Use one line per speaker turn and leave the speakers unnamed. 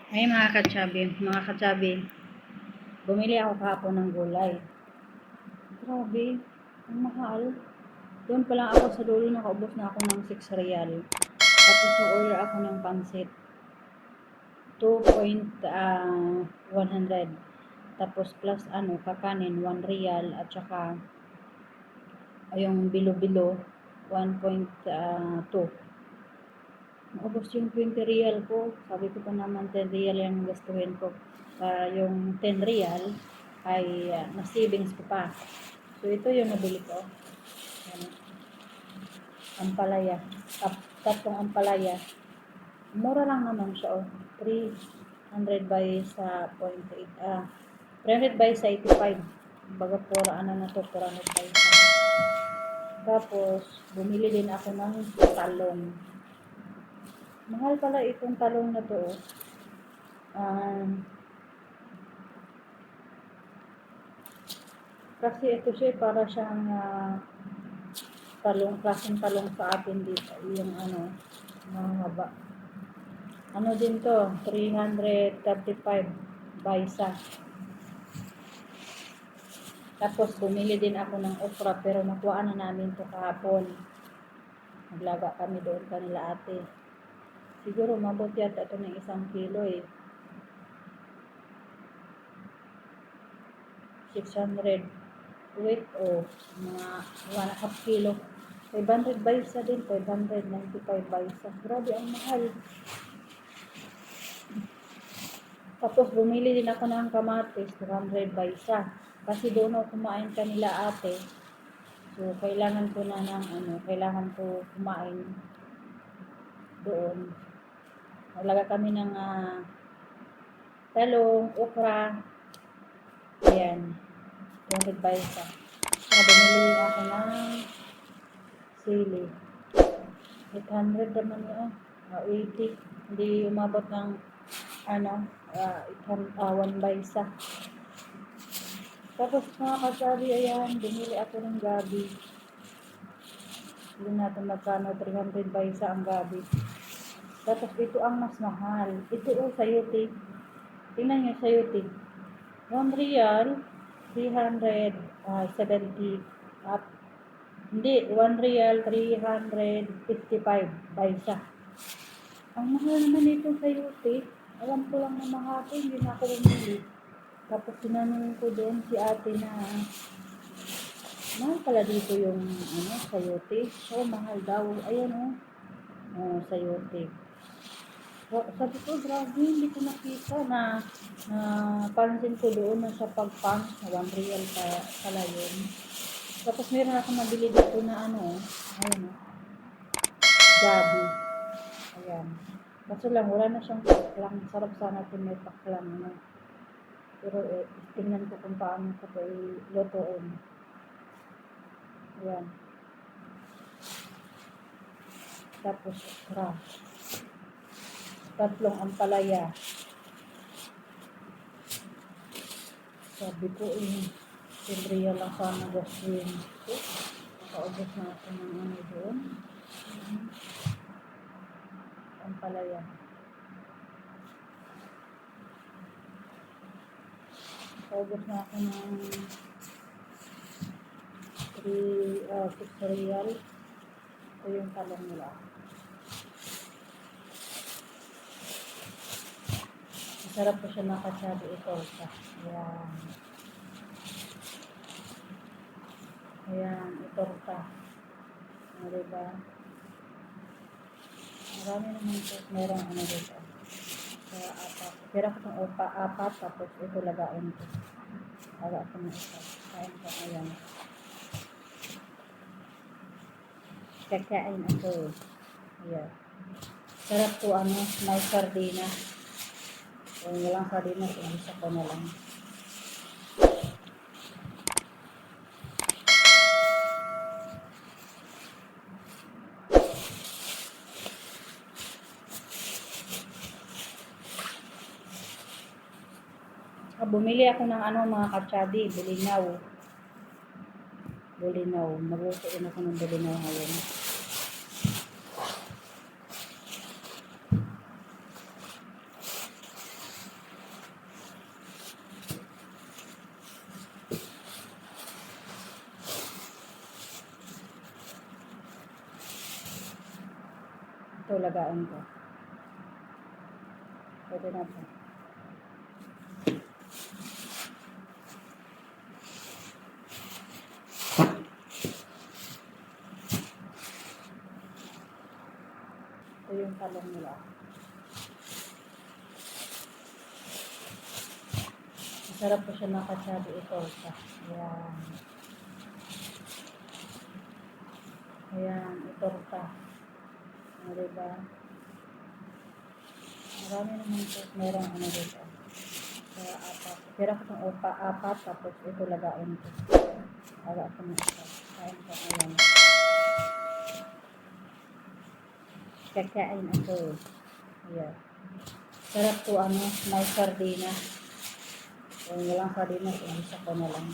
Ay mga katsabi, bumili ako kahapon ng gulay. Grabe, ang mahal. Doon pa lang ako sa dulo, nakaubos na ako ng 6 real. Tapos nag-order ako ng pansit, 2.100. Tapos plus kakanin, 1 real. At saka yung bilo-bilo, 1.2. Naubos yung 20 real ko. Sabi ko pa naman 10 real yung gastuhin ko. Yung 10 real ay na-savings ko pa. So ito yung nabili ko. Yan. Ampalaya. Tatlong ampalaya. Mura lang naman siya. 300 by sa 0.8. 300 by sa 85. Baga pura na to, 400 by sa. Tapos bumili din ako ng talong. Mahal pala itong talong na to. Kasi ito siya para siyang klaseng talong sa atin dito. Yung mahaba. Din to, 335 baysa. Tapos bumili din ako ng okra pero nakuha na namin to kahapon. Naglaga kami doon kanila ate. Siguro mabuti yata ito ng 1 kilo 600 weight o mga 1.5 kilo. 500 baysa din, 595 baysa. Grabe ang mahal. Tapos bumili din ako ng kamatis, 200 baysa. Kasi doon ako kumain kanila ate. So kailangan ko kumain doon. Naglaga kami ng talong, okra. Ayan. 200 baysa. So bumili din ako ng sili. 800 naman yun. 80. Hindi umabot ng 1 baysa. Tapos mga kasabi, ayan, bumili ako ng gabi. Hindi natin magkano, 300 baysa ang gabi. Tapos ito ang mas mahal. Ito sayote. Tingnan nyo sayote. 1 real, 370 up. Hindi, 1 real, 355 baysa. Ang mahal naman ito sayote. Alam ko lang na mahal, hindi na ako bumili. Tapos sinanong ko doon si ate na mahal pala dito yung sayote. So mahal daw. Ayan sayote. So, sabi ko, grabe, hindi ko nakita na pansin ko doon na sa pagpang na 1 real pala yun. Tapos meron ako nabili dito na gabi. Ayan. Kaso lang, wala na siyang paklang. Sarap sana ito may paklang. Pero tingnan ko kung paano ko ito ilutuin. Ayan. Tapos, tatlong ampalaya. Sabi ko, siyempre lang sana gawin ko. Nakaubos na ako ng doon. Ampalaya. Nakaubos na ako ng 6 real. Ito yung talong nila. Masarap po siya nakatsabi ito. Ayan. Ayan, itorta. Diba? Marami naman ito. Merong dito. Kaya apat. Pero ko itong apat. Tapos ito lagain ko. Laga ko na ito. Kain ko. Ayan. Kakain ako. Ayan. Sarap po may sardina. Kung walang sardinas, isa ko na lang. Bumili ako ng mga katsabi, bulinaw. Magluto din ako ng bulinaw ngayon. ito lagaan ko. Pwede na po. Ito yung talong nila. Masarap po siya nakasabi ito. Ayan. Ayan, itorta. Ano diba? Marami naman po. Merong ano dito. Kaya apat. Pero ko itong apat. Tapos ito lagain ko. Aga ko na ito. Kain ko. Ayan. Kakain ako. Ayan. Sarap po ano. May sardina. Kung walang sardina, isa ko na lang.